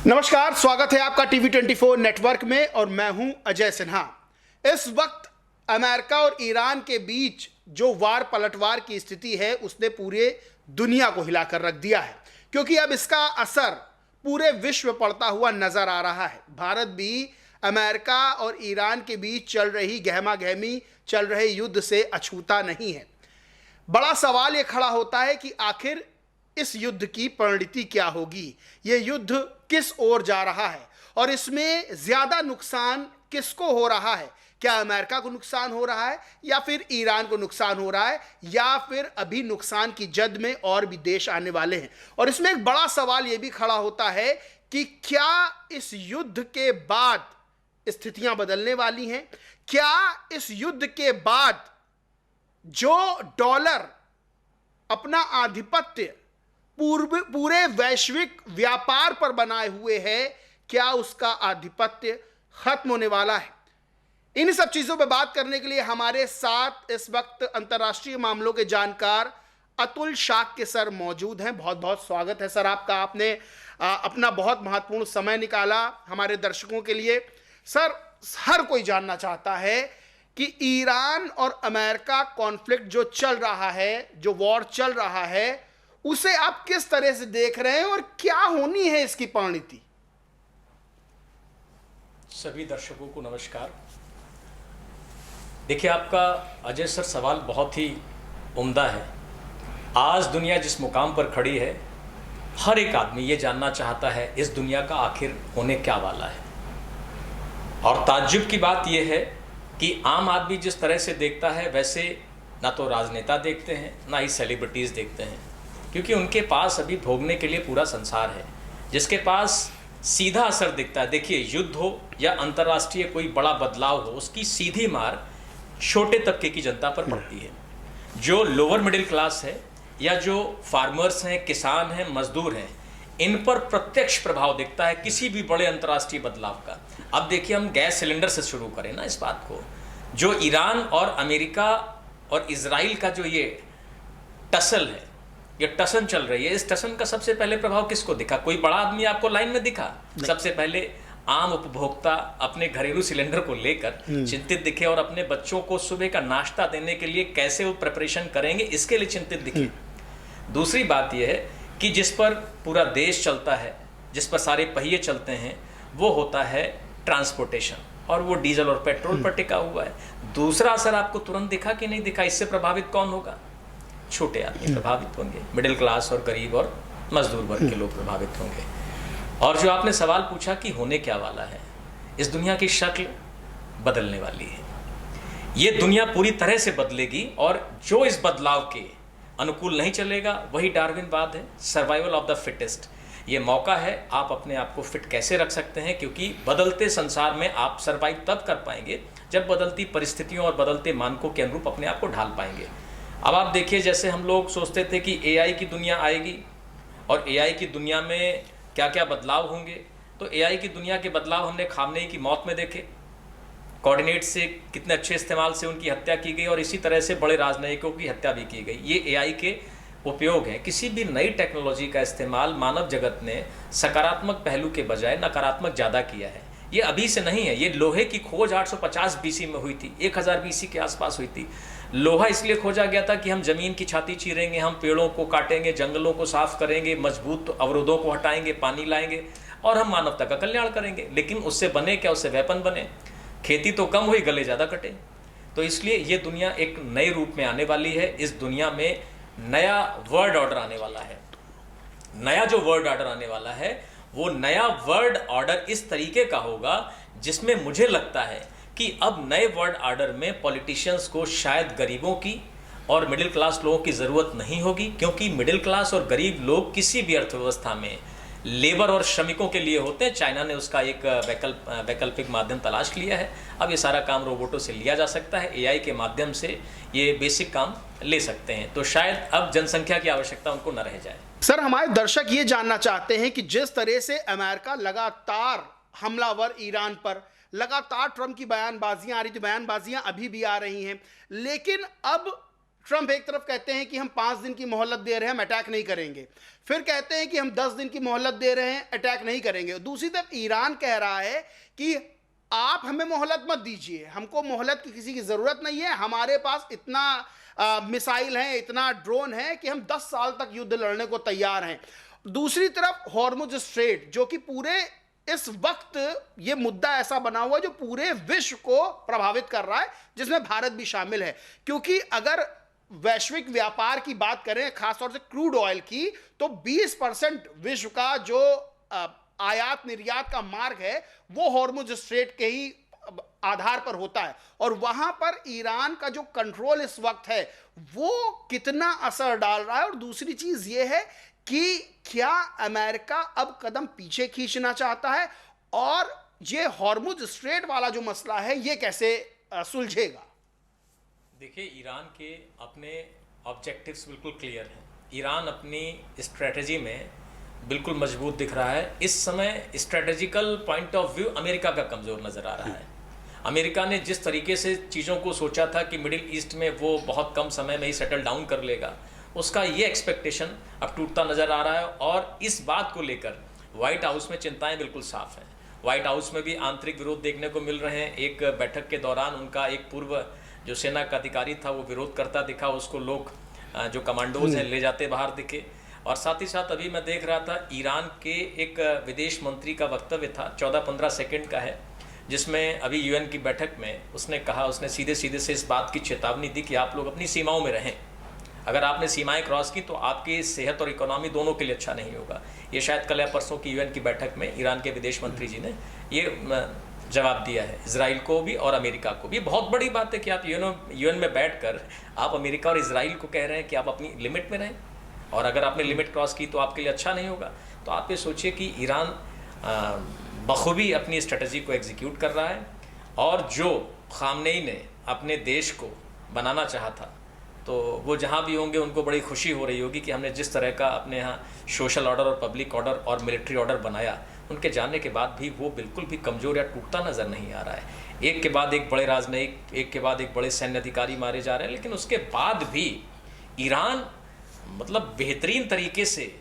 नमस्कार, स्वागत है आपका टीवी 24 नेटवर्क में और मैं हूं अजय सिन्हा। इस वक्त अमेरिका और ईरान के बीच जो वार पलटवार की स्थिति है उसने पूरे दुनिया को हिलाकर रख दिया है, क्योंकि अब इसका असर पूरे विश्व पड़ता हुआ नजर आ रहा है। भारत भी अमेरिका और ईरान के बीच चल रही गहमा गहमी चल रहे युद्ध से अछूता नहीं है। बड़ा सवाल ये खड़ा होता है कि आखिर इस युद्ध की परिणति क्या होगी, ये युद्ध किस ओर जा रहा है और इसमें ज्यादा नुकसान किसको हो रहा है। क्या अमेरिका को नुकसान हो रहा है या फिर ईरान को नुकसान हो रहा है, या फिर अभी नुकसान की जद में और भी देश आने वाले हैं। और इसमें एक बड़ा सवाल यह भी खड़ा होता है कि क्या इस युद्ध के बाद स्थितियां बदलने वाली हैं। क्या इस युद्ध के बाद जो डॉलर अपना आधिपत्य पूरे वैश्विक व्यापार पर बनाए हुए है, क्या उसका आधिपत्य खत्म होने वाला है। इन सब चीजों पर बात करने के लिए हमारे साथ इस वक्त अंतर्राष्ट्रीय मामलों के जानकार अतुल शाक्य सर मौजूद हैं। बहुत बहुत स्वागत है सर आपका। आपने अपना बहुत महत्वपूर्ण समय निकाला हमारे दर्शकों के लिए। सर, हर कोई जानना चाहता है कि ईरान और अमेरिका कॉन्फ्लिक्ट जो चल रहा है, जो वॉर चल रहा है, उसे आप किस तरह से देख रहे हैं और क्या होनी है इसकी परिणति। सभी दर्शकों को नमस्कार। देखिए, आपका अजय सर सवाल बहुत ही उम्दा है। आज दुनिया जिस मुकाम पर खड़ी है, हर एक आदमी ये जानना चाहता है इस दुनिया का आखिर होने क्या वाला है। और ताज्जुब की बात यह है कि आम आदमी जिस तरह से देखता है वैसे ना तो राजनेता देखते हैं, ना ही सेलिब्रिटीज़ देखते हैं, क्योंकि उनके पास अभी भोगने के लिए पूरा संसार है जिसके पास सीधा असर दिखता है। देखिए, युद्ध हो या अंतर्राष्ट्रीय कोई बड़ा बदलाव हो, उसकी सीधी मार छोटे तबके की जनता पर पड़ती है। जो लोअर मिडिल क्लास है या जो फार्मर्स हैं, किसान हैं, मजदूर हैं, इन पर प्रत्यक्ष प्रभाव दिखता है किसी भी बड़े अंतर्राष्ट्रीय बदलाव का। अब देखिए, हम गैस सिलेंडर से शुरू करें ना इस बात को। जो ईरान और अमेरिका और इजराइल का जो ये टसल है, ये टसन चल रही है, इस टसन का सबसे पहले प्रभाव किसको दिखा? कोई बड़ा आदमी आपको लाइन में दिखा? सबसे पहले आम उपभोक्ता अपने घरेलू सिलेंडर को लेकर चिंतित दिखे और अपने बच्चों को सुबह का नाश्ता देने के लिए कैसे वो प्रिपरेशन करेंगे, इसके लिए चिंतित दिखे। दूसरी बात यह है कि जिस पर पूरा देश चलता है, जिस पर सारे पहिए चलते हैं, वो होता है ट्रांसपोर्टेशन, और वो डीजल और पेट्रोल पर टिका हुआ है। दूसरा असर आपको तुरंत दिखा कि नहीं दिखा? इससे प्रभावित कौन होगा? छोटे आदमी प्रभावित होंगे, मिडिल क्लास और गरीब और मजदूर वर्ग के लोग प्रभावित होंगे। और जो आपने सवाल पूछा कि होने क्या वाला है, इस दुनिया की शक्ल बदलने वाली है। ये दुनिया पूरी तरह से बदलेगी और जो इस बदलाव के अनुकूल नहीं चलेगा वही डार्विनवाद है, सर्वाइवल ऑफ द फिटेस्ट। ये मौका है, आप अपने आप को फिट कैसे रख सकते हैं, क्योंकि बदलते संसार में आप सर्वाइव तब कर पाएंगे जब बदलती परिस्थितियों और बदलते मानकों के अनुरूप अपने आप को ढाल पाएंगे। अब आप देखिए, जैसे हम लोग सोचते थे कि एआई की दुनिया आएगी और एआई की दुनिया में क्या क्या बदलाव होंगे, तो एआई की दुनिया के बदलाव हमने खामनेई की मौत में देखे। कोऑर्डिनेट से कितने अच्छे इस्तेमाल से उनकी हत्या की गई और इसी तरह से बड़े राजनयिकों की हत्या भी की गई। ये एआई के उपयोग है। किसी भी नई टेक्नोलॉजी का इस्तेमाल मानव जगत ने सकारात्मक पहलू के बजाय नकारात्मक ज़्यादा किया है। ये अभी से नहीं है। ये लोहे की खोज 850 बीसी में हुई थी, 1000 बीसी के आसपास हुई थी। लोहा इसलिए खोजा गया था कि हम ज़मीन की छाती चीरेंगे, हम पेड़ों को काटेंगे, जंगलों को साफ करेंगे, मजबूत अवरोधों को हटाएंगे, पानी लाएंगे और हम मानवता का कल्याण करेंगे। लेकिन उससे बने क्या? उससे वेपन बने। खेती तो कम हुई, गले ज़्यादा कटे। तो इसलिए ये दुनिया एक नए रूप में आने वाली है। इस दुनिया में नया वर्ल्ड ऑर्डर आने वाला है। नया जो वर्ल्ड ऑर्डर आने वाला है, वो नया वर्ल्ड ऑर्डर इस तरीके का होगा जिसमें मुझे लगता है कि अब नए वर्ल्ड ऑर्डर में पॉलिटिशियंस को शायद गरीबों की और मिडिल क्लास लोगों की ज़रूरत नहीं होगी, क्योंकि मिडिल क्लास और गरीब लोग किसी भी अर्थव्यवस्था में लेबर और श्रमिकों के लिए होते हैं। चाइना ने उसका एक वैकल्पिक माध्यम तलाश लिया है। अब ये सारा काम रोबोटों से लिया जा सकता है, एआई के माध्यम से ये बेसिक काम ले सकते हैं। तो शायद अब जनसंख्या की आवश्यकता उनको न रह जाए। सर, हमारे दर्शक ये जानना चाहते हैं कि जिस तरह से अमेरिका लगातार हमलावर ईरान पर, लगातार ट्रंप की बयानबाजियां आ रही थी, बयानबाजियां अभी भी आ रही हैं, लेकिन अब ट्रंप एक तरफ कहते हैं कि हम 5 दिन की मोहलत दे रहे हैं, हम अटैक नहीं करेंगे, फिर कहते हैं कि हम 10 दिन की मोहलत दे रहे हैं, अटैक नहीं करेंगे। दूसरी तरफ ईरान कह रहा है कि आप हमें मोहलत मत दीजिए, हमको मोहलत की किसी की ज़रूरत नहीं है, हमारे पास इतना मिसाइल हैं, इतना ड्रोन है कि हम 10 साल तक युद्ध लड़ने को तैयार हैं। दूसरी तरफ हॉर्मुज स्ट्रेट, जो कि पूरे इस वक्त ये मुद्दा ऐसा बना हुआ जो पूरे विश्व को प्रभावित कर रहा है, जिसमें भारत भी शामिल है, क्योंकि अगर वैश्विक व्यापार की बात करें, खासतौर से क्रूड ऑयल की, तो 20% विश्व का जो आयात निर्यात का मार्ग है वो हॉर्मुज स्ट्रेट के ही आधार पर होता है, और वहां पर ईरान का जो कंट्रोल इस वक्त है वो कितना असर डाल रहा है। और दूसरी चीज ये है कि क्या अमेरिका अब कदम पीछे खींचना चाहता है, और ये हॉर्मुज स्ट्रेट वाला जो मसला है ये कैसे सुलझेगा? देखिए, ईरान के अपने ऑब्जेक्टिव्स बिल्कुल क्लियर हैं। ईरान अपनी स्ट्रेटजी में बिल्कुल मजबूत दिख रहा है। इस समय strategical point of view America का कमज़ोर नज़र आ रहा है। अमेरिका ने जिस तरीके से चीज़ों को सोचा था कि मिडिल ईस्ट में वो बहुत कम समय में ही सेटल डाउन कर लेगा, उसका ये एक्सपेक्टेशन अब टूटता नज़र आ रहा है। और इस बात को लेकर व्हाइट हाउस में चिंताएं बिल्कुल साफ हैं। व्हाइट हाउस में भी आंतरिक विरोध देखने को मिल रहे हैं। एक बैठक के दौरान उनका एक पूर्व जो सेना का अधिकारी था वो विरोध करता दिखा, उसको लोग जो कमांडोज हैं ले जाते बाहर दिखे। और साथ ही साथ अभी मैं देख रहा था ईरान के एक विदेश मंत्री का वक्तव्य था, 14-15 सेकंड का है, जिसमें अभी यूएन की बैठक में उसने कहा, उसने सीधे सीधे से इस बात की चेतावनी दी कि आप लोग अपनी सीमाओं में रहें। अगर आपने सीमाएं क्रॉस की तो आपकी सेहत और इकोनॉमी दोनों के लिए अच्छा नहीं होगा। ये शायद कल या परसों की यूएन की बैठक में ईरान के विदेश मंत्री जी ने ये जवाब दिया है, इजराइल को भी और अमेरिका को भी। बहुत बड़ी बात है कि आप यूएन में बैठकर आप अमेरिका और इजराइल को कह रहे हैं कि आप अपनी लिमिट में रहें, और अगर आपने लिमिट क्रॉस की तो आपके लिए अच्छा नहीं होगा। तो आप ये सोचिए कि ईरान बखूबी अपनी स्ट्रेटजी को एग्जीक्यूट कर रहा है, और जो खामनेई ने अपने देश को बनाना चाहा था, तो वो जहाँ भी होंगे उनको बड़ी खुशी हो रही होगी कि हमने जिस तरह का अपने यहाँ सोशल ऑर्डर और पब्लिक ऑर्डर और मिलिट्री ऑर्डर बनाया, उनके जाने के बाद भी वो बिल्कुल भी कमज़ोर या टूटता नज़र नहीं आ रहा है। एक के बाद एक बड़े राजनयिक, एक के बाद एक बड़े सैन्य अधिकारी मारे जा रहे हैं, लेकिन उसके बाद भी ईरान मतलब बेहतरीन तरीके से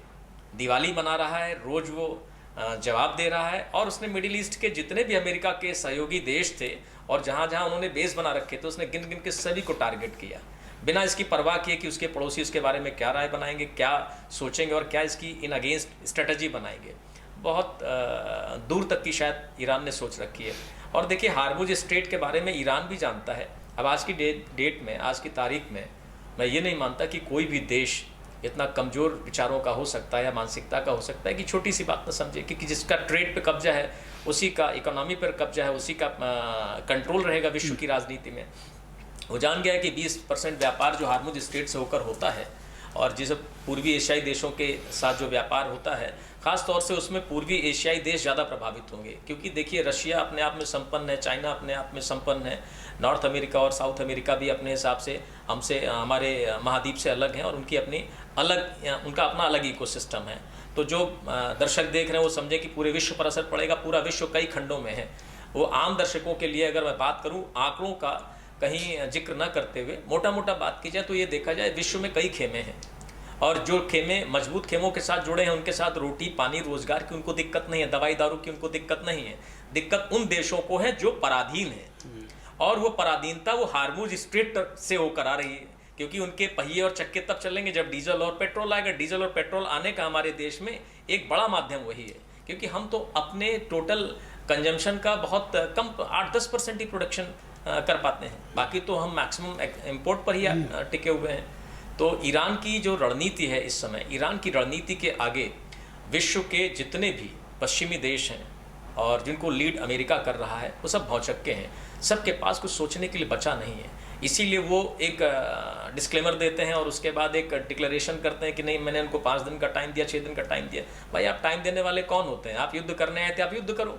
दिवाली मना रहा है, रोज़ वो जवाब दे रहा है। और उसने मिडिल ईस्ट के जितने भी अमेरिका के सहयोगी देश थे और जहाँ जहाँ उन्होंने बेस बना रखे थे, उसने गिन गिन के सभी को टारगेट किया, बिना इसकी परवाह किए कि उसके पड़ोसी उसके बारे में क्या राय बनाएंगे, क्या सोचेंगे और क्या इसकी इन अगेंस्ट स्ट्रेटजी बनाएंगे। बहुत दूर तक की शायद ईरान ने सोच रखी है। और देखिए, हार्मुज स्ट्रेट के बारे में ईरान भी जानता है। अब आज की डेट में, आज की तारीख में मैं ये नहीं मानता कि कोई भी देश इतना कमज़ोर विचारों का हो सकता है या मानसिकता का हो सकता है कि छोटी सी बात ना समझे, क्योंकि जिसका ट्रेड पे कब्जा है, उसी का इकोनॉमी पर कब्जा है, उसी का कंट्रोल रहेगा विश्व की राजनीति में। वो जान गया है कि 20% व्यापार जो हार्मुज स्ट्रेट से होकर होता है, और जिस पूर्वी एशियाई देशों के साथ जो व्यापार होता है, ख़ास तौर से उसमें पूर्वी एशियाई देश ज़्यादा प्रभावित होंगे। क्योंकि देखिए, रशिया अपने आप में संपन्न है, चाइना अपने आप में संपन्न है, नॉर्थ अमेरिका और साउथ अमेरिका भी अपने हिसाब से हमसे, हमारे महाद्वीप से अलग हैं, और उनकी अपनी अलग, उनका अपना अलग इकोसिस्टम है। तो जो दर्शक देख रहे हैं वो समझे कि पूरे विश्व पर असर पड़ेगा। पूरा विश्व कई खंडों में है। वो आम दर्शकों के लिए अगर मैं बात करूँ, आंकड़ों का कहीं जिक्र न करते हुए मोटा मोटा बात की जाए तो ये देखा जाए, विश्व में कई खेमे हैं, और जो खेमे मजबूत खेमों के साथ जुड़े हैं उनके साथ रोटी पानी रोजगार की उनको दिक्कत नहीं है, दवाई दारू की उनको दिक्कत नहीं है। दिक्कत उन देशों को है जो पराधीन है, और वो पराधीनता वो हार्मुज स्ट्रेट से होकर आ रही है। क्योंकि उनके पहिए और चक्के तब चलेंगे जब डीजल और पेट्रोल आएगा। डीजल और पेट्रोल आने का हमारे देश में एक बड़ा माध्यम वही है, क्योंकि हम तो अपने टोटल कंजम्पशन का बहुत कम 8-10% ही प्रोडक्शन कर पाते हैं, बाकी तो हम मैक्सिमम इंपोर्ट पर ही टिके हुए हैं। तो ईरान की जो रणनीति है इस समय, ईरान की रणनीति के आगे विश्व के जितने भी पश्चिमी देश हैं और जिनको लीड अमेरिका कर रहा है, वो सब भौचक्के हैं। सबके पास कुछ सोचने के लिए बचा नहीं है। इसीलिए वो एक डिस्क्लेमर देते हैं और उसके बाद एक डिक्लेरेशन करते हैं कि नहीं, मैंने उनको 5 दिन का टाइम दिया, 6 दिन का टाइम दिया। भाई, आप टाइम देने वाले कौन होते हैं? आप युद्ध करने आए थे, आप युद्ध करो।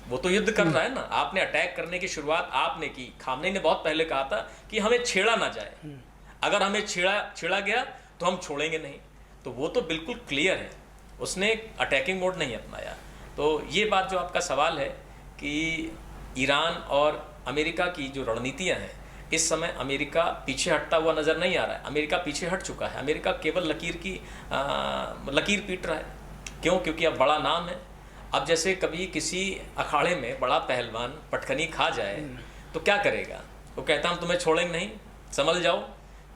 वो तो युद्ध कर रहा है ना। आपने अटैक करने की शुरुआत आपने की। खामनेई ने बहुत पहले कहा था कि हमें छेड़ा ना जाए, अगर हमें छेड़ा गया तो हम छोड़ेंगे नहीं। तो वो तो बिल्कुल क्लियर है, उसने अटैकिंग मोड नहीं अपनाया। तो ये बात जो आपका सवाल है कि ईरान और अमेरिका की जो रणनीतियां हैं, इस समय अमेरिका पीछे हटता हुआ नज़र नहीं आ रहा है। अमेरिका पीछे हट चुका है। अमेरिका केवल लकीर पीट रहा है। क्यों? क्योंकि अब बड़ा नाम है। अब जैसे कभी किसी अखाड़े में बड़ा पहलवान पटखनी खा जाए तो क्या करेगा? वो कहता हम तुम्हें छोड़ेंगे नहीं, संभल जाओ।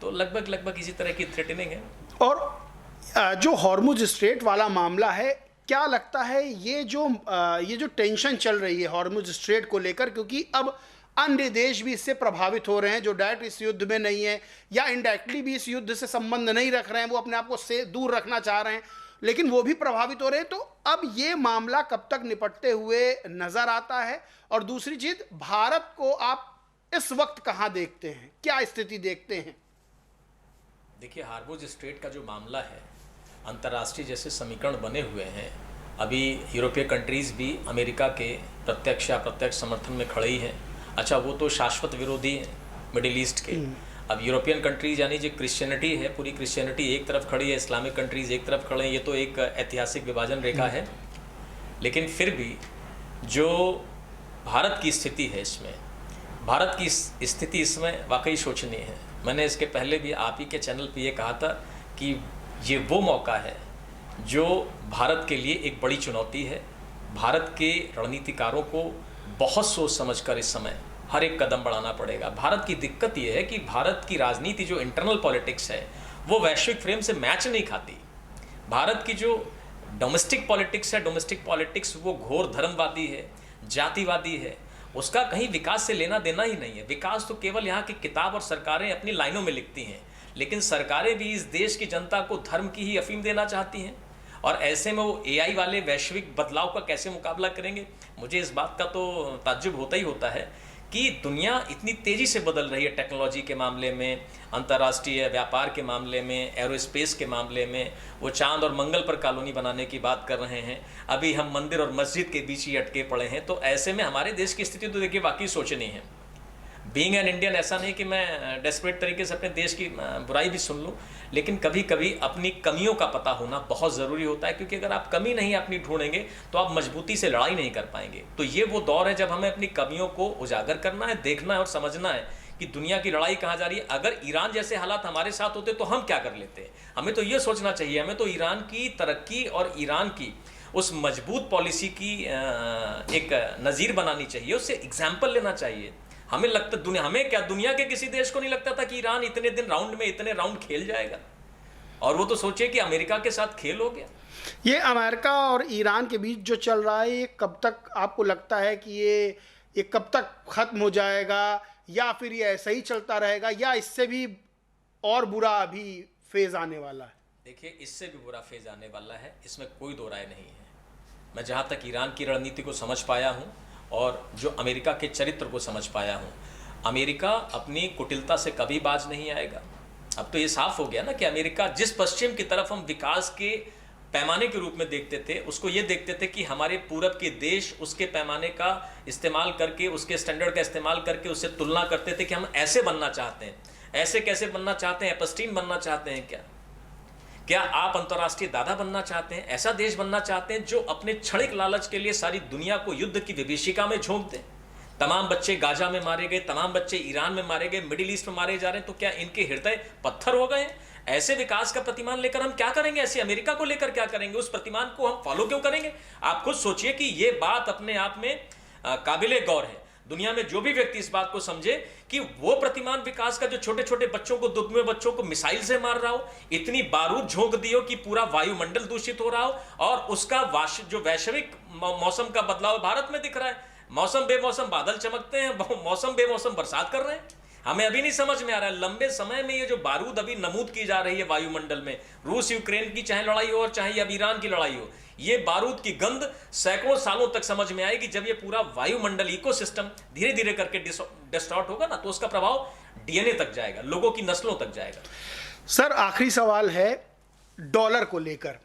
तो लगभग इसी तरह की थ्रेटनिंग है। और जो हॉर्मुज स्ट्रेट वाला मामला है, क्या लगता है ये जो टेंशन चल रही है हॉर्मुज स्ट्रेट को लेकर, क्योंकि अब अन्य देश भी इससे प्रभावित हो रहे हैं जो डायरेक्ट इस युद्ध में नहीं है या इनडायरेक्टली भी इस युद्ध से संबंध नहीं रख रहे हैं, वो अपने आप को से दूर रखना चाह रहे हैं, लेकिन वो भी प्रभावित हो रहे हैं। तो अब ये मामला कब तक निपटते हुए नजर आता है? और दूसरी चीज, भारत को आप इस वक्त कहां देखते हैं, क्या स्थिति देखते हैं? देखिए, हॉर्मुज स्ट्रेट का जो मामला है, अंतर्राष्ट्रीय जैसे समीकरण बने हुए हैं। अभी यूरोपीय कंट्रीज़ भी अमेरिका के प्रत्यक्ष या अप्रत्यक्ष समर्थन में खड़ी हैं। अच्छा, वो तो शाश्वत विरोधी हैं मिडिल ईस्ट के। अब यूरोपियन कंट्रीज़ यानी जो क्रिश्चियनिटी है, पूरी क्रिश्चियनिटी एक तरफ खड़ी है, इस्लामिक कंट्रीज़ एक तरफ खड़े हैं। ये तो एक ऐतिहासिक विभाजन रेखा है। लेकिन फिर भी जो भारत की स्थिति है, इसमें भारत की स्थिति इसमें वाकई शोचनीय है। मैंने इसके पहले भी आप ही के चैनल पे ये कहा था कि ये वो मौका है जो भारत के लिए एक बड़ी चुनौती है। भारत के रणनीतिकारों को बहुत सोच समझकर इस समय हर एक कदम बढ़ाना पड़ेगा। भारत की दिक्कत ये है कि भारत की राजनीति जो इंटरनल पॉलिटिक्स है वो वैश्विक फ्रेम से मैच नहीं खाती। भारत की जो डोमेस्टिक पॉलिटिक्स है, डोमेस्टिक पॉलिटिक्स वो घोर धर्मवादी है, जातिवादी है। उसका कहीं विकास से लेना देना ही नहीं है। विकास तो केवल यहाँ की किताब और सरकारें अपनी लाइनों में लिखती हैं, लेकिन सरकारें भी इस देश की जनता को धर्म की ही अफीम देना चाहती हैं। और ऐसे में वो एआई वाले वैश्विक बदलाव का कैसे मुकाबला करेंगे? मुझे इस बात का तो ताज्जुब होता ही होता है कि दुनिया इतनी तेज़ी से बदल रही है टेक्नोलॉजी के मामले में, अंतर्राष्ट्रीय व्यापार के मामले में, एरोस्पेस के मामले में। वो चांद और मंगल पर कॉलोनी बनाने की बात कर रहे हैं, अभी हम मंदिर और मस्जिद के बीच ही अटके पड़े हैं। तो ऐसे में हमारे देश की स्थिति तो देखिए वाकई सोचनी है। बीइंग एन इंडियन, ऐसा नहीं कि मैं डेस्परेट तरीके से अपने देश की बुराई भी सुन लूँ, लेकिन कभी कभी अपनी कमियों का पता होना बहुत ज़रूरी होता है, क्योंकि अगर आप कमी नहीं अपनी ढूंढेंगे तो आप मजबूती से लड़ाई नहीं कर पाएंगे। तो ये वो दौर है जब हमें अपनी कमियों को उजागर करना है, देखना है और समझना है कि दुनिया की लड़ाई कहाँ जा रही है। अगर ईरान जैसे हालात हमारे साथ होते तो हम क्या कर लेते? हमें तो ये सोचना चाहिए, हमें तो ईरान की तरक्की और ईरान की उस मजबूत पॉलिसी की एक नज़ीर बनानी चाहिए, उससे एग्जाम्पल लेना चाहिए। हमें लगता हमें क्या, दुनिया के किसी देश को नहीं लगता था कि ईरान इतने दिन राउंड में इतने राउंड खेल जाएगा, और वो तो सोचे कि अमेरिका के साथ खेल हो गया। ये अमेरिका और ईरान के बीच जो चल रहा है, ये कब तक आपको लगता है कि ये कब तक खत्म हो जाएगा, या फिर ये ऐसा ही चलता रहेगा, या इससे भी और बुरा अभी फेज आने वाला है? देखिए, इससे भी बुरा फेज आने वाला है, इसमें कोई दो राय नहीं है। मैं जहाँ तक ईरान की रणनीति को समझ पाया हूँ और जो अमेरिका के चरित्र को समझ पाया हूँ, अमेरिका अपनी कुटिलता से कभी बाज नहीं आएगा। अब तो ये साफ हो गया ना कि अमेरिका जिस पश्चिम की तरफ हम विकास के पैमाने के रूप में देखते थे, उसको ये देखते थे कि हमारे पूरब के देश उसके पैमाने का इस्तेमाल करके, उसके स्टैंडर्ड का इस्तेमाल करके उससे तुलना करते थे कि हम ऐसे बनना चाहते हैं। ऐसे कैसे बनना चाहते हैं? एपस्टीन बनना चाहते हैं क्या आप अंतर्राष्ट्रीय दादा बनना चाहते हैं? ऐसा देश बनना चाहते हैं जो अपने क्षणिक लालच के लिए सारी दुनिया को युद्ध की विभीषिका में झोंक दे? तमाम बच्चे गाजा में मारे गए, तमाम बच्चे ईरान में मारे गए, मिडिल ईस्ट में मारे जा रहे हैं, तो क्या इनके हृदय पत्थर हो गए? ऐसे विकास का प्रतिमान लेकर हम क्या करेंगे? ऐसे अमेरिका को लेकर क्या करेंगे? उस प्रतिमान को हम फॉलो क्यों करेंगे? आप खुद सोचिए कि ये बात अपने आप में काबिले गौर है। दुनिया में जो भी व्यक्ति इस बात को समझे कि वो प्रतिमान विकास का जो छोटे छोटे बच्चों को, दुधुए बच्चों को मिसाइल से मार रहा हो, इतनी बारूद झोंक दियो कि पूरा वायुमंडल दूषित हो रहा हो, और उसका जो वैश्विक मौसम का बदलाव भारत में दिख रहा है। मौसम बेमौसम बादल चमकते हैं, मौसम बेमौसम बरसात कर रहे हैं। हमें अभी नहीं समझ में आ रहा है, लंबे समय में ये जो बारूद अभी नमूद की जा रही है वायुमंडल में, रूस यूक्रेन की चाहे लड़ाई हो और चाहे अब ईरान की लड़ाई हो, ये बारूद की गंध सैकड़ों सालों तक समझ में आएगी। जब ये पूरा वायुमंडल इकोसिस्टम धीरे धीरे करके डिस्टॉर्ट होगा ना, तो उसका प्रभाव डीएनए तक जाएगा, लोगों की नस्लों तक जाएगा। सर, आखिरी सवाल है डॉलर को लेकर।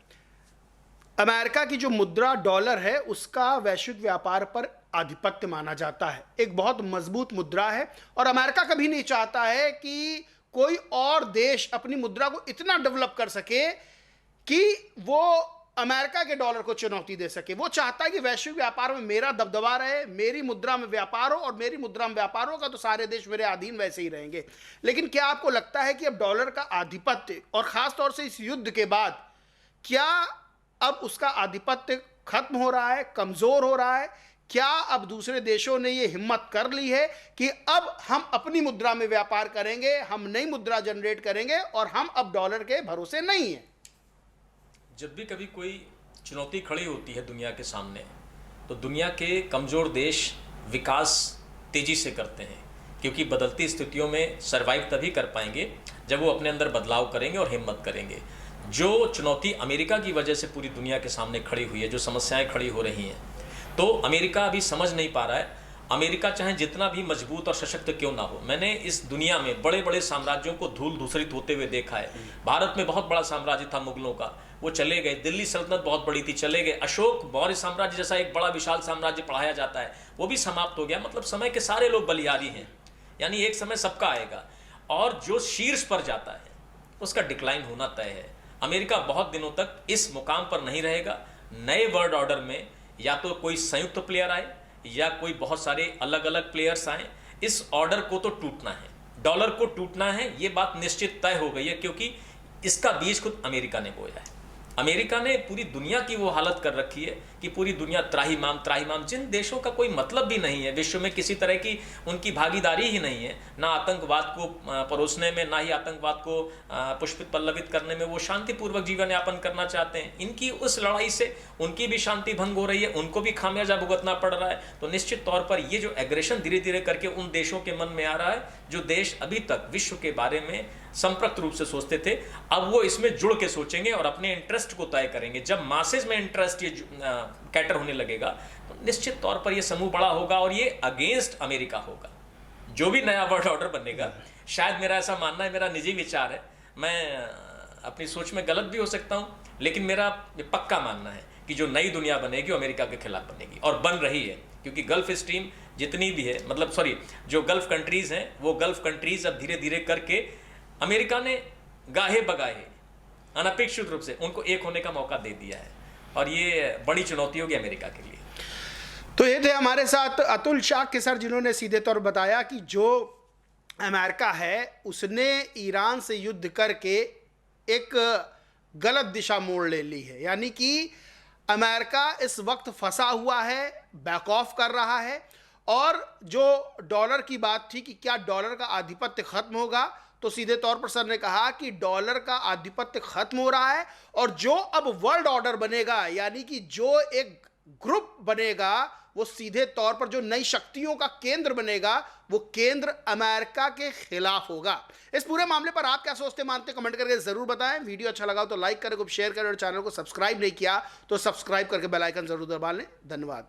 अमेरिका की जो मुद्रा डॉलर है, उसका वैश्विक व्यापार पर आधिपत्य माना जाता है, एक बहुत मजबूत मुद्रा है, और अमेरिका कभी नहीं चाहता है कि कोई और देश अपनी मुद्रा को इतना डेवलप कर सके कि वो अमेरिका के डॉलर को चुनौती दे सके। वो चाहता है कि वैश्विक व्यापार में मेरा दबदबा रहे, मेरी मुद्रा में व्यापार हो, और मेरी मुद्रा में व्यापार होगा तो सारे देश मेरे अधीन वैसे ही रहेंगे। लेकिन क्या आपको लगता है कि अब डॉलर का आधिपत्य, और खासतौर से इस युद्ध के बाद, क्या अब उसका आधिपत्य खत्म हो रहा है, कमजोर हो रहा है? क्या अब दूसरे देशों ने ये हिम्मत कर ली है कि अब हम अपनी मुद्रा में व्यापार करेंगे, हम नई मुद्रा जनरेट करेंगे और हम अब डॉलर के भरोसे नहीं हैं? जब भी कभी कोई चुनौती खड़ी होती है दुनिया के सामने, तो दुनिया के कमज़ोर देश विकास तेज़ी से करते हैं, क्योंकि बदलती स्थितियों में सरवाइव तभी कर पाएंगे जब वो अपने अंदर बदलाव करेंगे और हिम्मत करेंगे। जो चुनौती अमेरिका की वजह से पूरी दुनिया के सामने खड़ी हुई है, जो समस्याएं खड़ी हो रही हैं, तो अमेरिका अभी समझ नहीं पा रहा है। अमेरिका चाहे जितना भी मजबूत और सशक्त क्यों ना हो, मैंने इस दुनिया में बड़े बड़े साम्राज्यों को धूल धूसरित होते हुए देखा है। भारत में बहुत बड़ा साम्राज्य था मुगलों का, वो चले गए। दिल्ली सल्तनत बहुत बड़ी थी, चले गए। अशोक मौर्य साम्राज्य जैसा एक बड़ा विशाल साम्राज्य पढ़ाया जाता है, वो भी समाप्त हो गया। मतलब समय के सारे लोग बलिहारी हैं, यानी एक समय सबका आएगा, और जो शीर्ष पर जाता है उसका डिक्लाइन होना तय है। अमेरिका बहुत दिनों तक इस मुकाम पर नहीं रहेगा। नए वर्ल्ड ऑर्डर में या तो कोई संयुक्त प्लेयर आए या कोई बहुत सारे अलग अलग प्लेयर्स आए, इस ऑर्डर को तो टूटना है, डॉलर को टूटना है, ये बात निश्चित तय हो गई है, क्योंकि इसका बीज खुद अमेरिका ने बोया है। अमेरिका ने पूरी दुनिया की वो हालत कर रखी है कि पूरी दुनिया त्राहिमाम, जिन देशों का कोई मतलब भी नहीं है विश्व में, किसी तरह की उनकी भागीदारी ही नहीं है, ना आतंकवाद को परोसने में, ना ही आतंकवाद को पुष्पित पल्लवित करने में, वो शांतिपूर्वक जीवन यापन करना चाहते हैं। इनकी उस लड़ाई से उनकी भी शांति भंग हो रही है, उनको भी खामियाजा भुगतना पड़ रहा है। तो निश्चित तौर पर ये जो एग्रेशन धीरे धीरे करके उन देशों के मन में आ रहा है जो देश अभी तक विश्व के बारे में संप्रक्त रूप से सोचते थे, अब वो इसमें जुड़ के सोचेंगे और अपने इंटरेस्ट को तय करेंगे। जब मासेज में इंटरेस्ट ये कैटर होने लगेगा तो निश्चित तौर पर ये समूह बड़ा होगा और ये अगेंस्ट अमेरिका होगा। जो भी नया वर्ल्ड ऑर्डर बनेगा, शायद मेरा ऐसा मानना है, मेरा निजी विचार है, मैं अपनी सोच में गलत भी हो सकता हूँ, लेकिन मेरा ये पक्का मानना है कि जो नई दुनिया बनेगी वो अमेरिका के खिलाफ बनेगी, और बन रही है। क्योंकि गल्फ स्ट्रीम जितनी भी है, मतलब सॉरी, जो गल्फ कंट्रीज़ हैं, वो गल्फ कंट्रीज़ अब धीरे धीरे करके अमेरिका ने गाहे बगाहे अनपेक्षित रूप से उनको एक होने का मौका दे दिया है, और ये बड़ी चुनौती होगी अमेरिका के लिए। तो ये थे हमारे साथ अतुल शाह के सर, जिन्होंने सीधे तौर पर बताया कि जो अमेरिका है उसने ईरान से युद्ध करके एक गलत दिशा मोड़ ले ली है, यानी कि अमेरिका इस वक्त फंसा हुआ है, बैक ऑफ कर रहा है। और जो डॉलर की बात थी कि क्या डॉलर का आधिपत्य खत्म होगा, तो सीधे तौर पर सर ने कहा कि डॉलर का आधिपत्य खत्म हो रहा है, और जो अब वर्ल्ड ऑर्डर बनेगा, यानी कि जो एक ग्रुप बनेगा, वो सीधे तौर पर जो नई शक्तियों का केंद्र बनेगा, वो केंद्र अमेरिका के खिलाफ होगा। इस पूरे मामले पर आप क्या सोचते मानते, कमेंट करके जरूर बताएं। वीडियो अच्छा लगा तो लाइक करें, शेयर करें, और चैनल को सब्सक्राइब नहीं किया तो सब्सक्राइब करके बेल आइकन जरूर दबा लें। धन्यवाद।